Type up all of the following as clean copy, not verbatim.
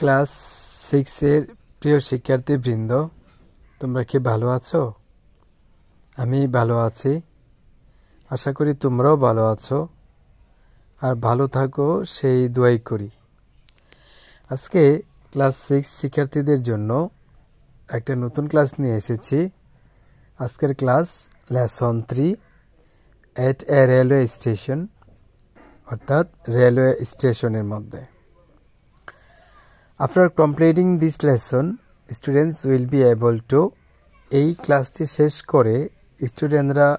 Class 6 এর প্রিয় শিক্ষার্থীবৃন্দ, তোমরা কি ভালো আছো? আমি ভালো আছি। আশা করি তোমরাও ভালো আছো আর ভালো থাকো সেই দোয়াই করি। আজকে ক্লাস 6 শিক্ষার্থীদের জন্য একটা নতুন ক্লাস নিয়ে এসেছি। আজকের ক্লাস লেসন 3 এট এ রেলওয়ে স্টেশন, অর্থাৎ রেলওয়ে স্টেশনের মধ্যে। After completing this lesson, students will be able to এই ক্লাসটি শেষ করে স্টুডেন্টরা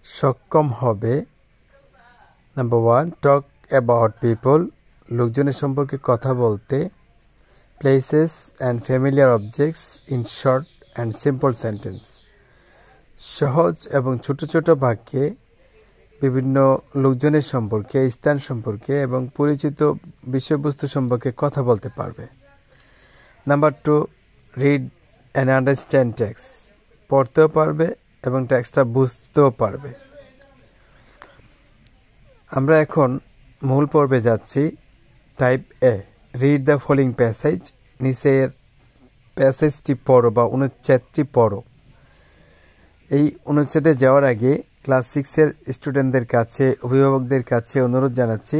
সক্ষম হবে নাম্বার 1 টক অ্যাবাউট পিপল, লোকজনের সম্পর্কে কথা বলতে, places and familiar objects in short and simple sentence, সহজ এবং ছোট ছোট বাক্যে বিভিন্ন লোকজনের সম্পর্কে, স্থান সম্পর্কে এবং পরিচিত বিষয়বস্তু সম্পর্কে কথা বলতে পারবে। Number 2 read and understand text, পড়তেও পারবে এবং টেক্সটটা বুঝতেও পারবে। আমরা এখন মূল পর্বে যাচ্ছি। Type A, read the following passage, নিচের প্যাসেজটি পড়ো বা অনুচ্ছেদটি পড়ো। এই অনুচ্ছেদে যাওয়ার আগে ক্লাস 6-এর স্টুডেন্টদের কাছে, অভিভাবকদের কাছে অনুরোধ জানাচ্ছি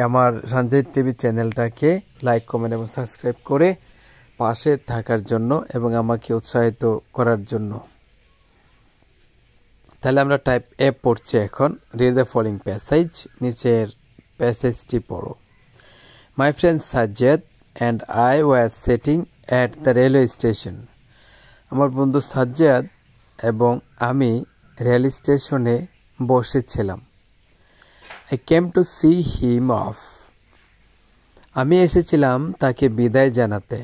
আমার সঞ্জয় টিভি চ্যানেলটাকে লাইক, কমেন্ট এবং সাবস্ক্রাইব করে পাশে থাকার জন্য এবং আমাকে উৎসাহিত করার জন্য। তাহলে আমরা টাইপ এ পড়ছি এখন। রিড দ্য ফলোইং প্যাসেজ, নিচের প্যাসেজটি পড়ো। My friend Sajjad and I was sitting at the railway station. আমার বন্ধু সাজ্জাদ এবং আমি রেল স্টেশনে বসেছিলাম। I came to see him off. আমি এসেছিলাম তাকে বিদায় জানাতে।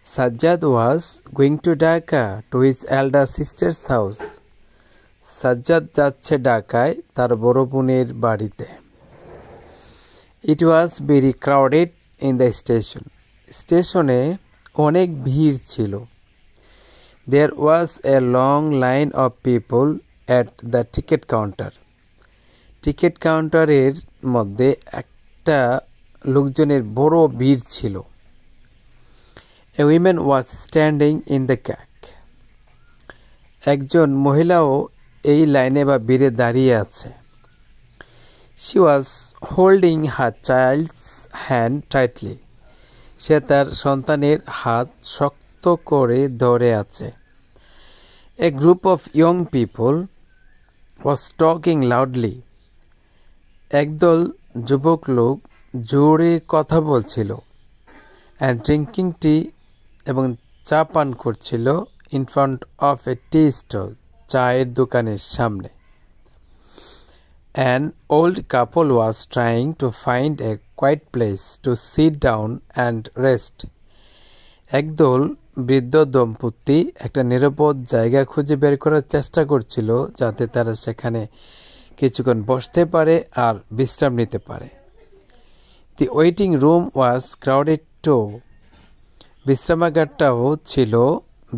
Sajjad was going to Dhaka to his elder sister's house. Sajjad যাচ্ছে ঢাকায় তার বড় বোনের বাড়িতে। It was very crowded in the station. স্টেশনে অনেক ভিড় ছিল। There was a long line of people at the ticket counter. Ticket কাউন্টারের মধ্যে একটা লোকজনের বড় ভিড় ছিল। A woman was standing in the queue. একজন মহিলাও এই লাইনে বা ভিড়ে দাঁড়িয়ে আছে। She was holding her child's hand tightly. সে তার সন্তানের হাত শক্ত করে ধরে আছে। A group of young people was talking loudly. একদল যুবক লোক জোরে কথা বলছিল। and drinking tea এবং চা পান করছিল in front of a tea stall, চায়ের দোকানের সামনে। An old couple was trying to find a quiet place to sit down and rest. একদল বৃদ্ধ দম্পতি একটা নিরাপদ জায়গা খুঁজে বের করার চেষ্টা করছিল যাতে তারা সেখানে কিছুক্ষণ বসতে পারে আর বিশ্রাম নিতে পারে। The waiting room was crowded too. বিশ্রামাগারটাও ছিল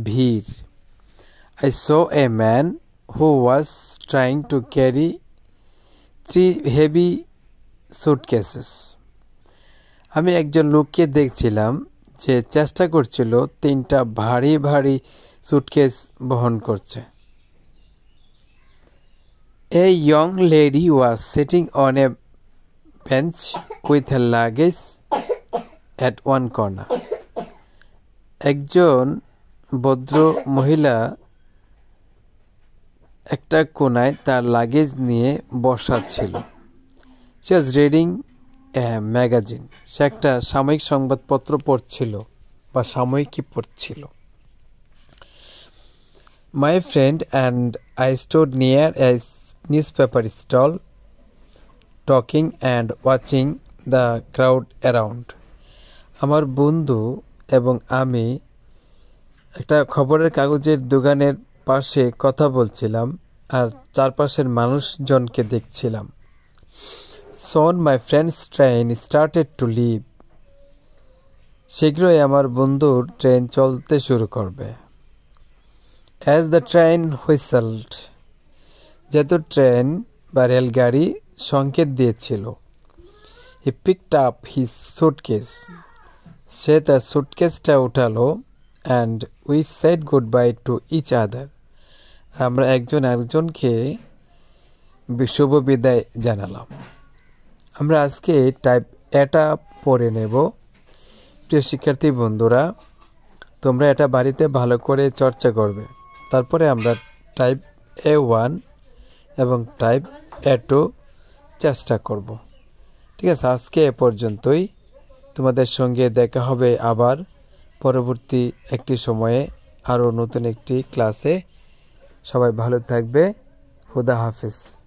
ভিড়। I saw a man who was trying to carry 3 heavy suitcases. আমি একজন লোককে দেখছিলাম যে চেষ্টা করছিল 3টা ভারী ভারী সুটকেস বহন করছে। A young lady was sitting on a bench with her luggage at one corner. একজন ভদ্র মহিলা একটা কোণায় তার লাগেজ নিয়ে বসা ছিল। She was reading a magazine. সে একটা সাময়িক সংবাদপত্র পড়ছিল বা সাময়িকী পড়ছিল। My friend and I stood near a newspaper stall, talking and watching the crowd around. আমার বন্ধু এবং আমি একটা খবরের কাগজের দোকানের পাশে কথা বলছিলাম আর চারপাশের মানুষজনকে দেখছিলাম। Soon my friend's train started to leave. শীঘ্রই আমার বন্ধুর ট্রেন চলতে শুরু করবে। As the train whistled, যেহেতু ট্রেন বা রেলগাড়ি সংকেত দিয়েছিল, he picked up his suitcase. সে তার সুটকেসটা উঠালো and we said goodbye to each other. আমরা একজন আরেকজনকে শুভ বিদায় জানালাম। আমরা আজকে টাইপ এটা পড়ে নেব। প্রিয় শিক্ষার্থী বন্ধুরা, তোমরা এটা বাড়িতে ভালো করে চর্চা করবে। তারপরে আমরা টাইপ A1 এবং টাইপ A2 চেষ্টা করব। ঠিক আছে, আজকে এ পর্যন্তই। তোমাদের সঙ্গে দেখা হবে আবার পরবর্তী একটি সময়ে আরও নতুন একটি ক্লাসে। সবাই ভালো থাকবে। খুদা হাফেজ।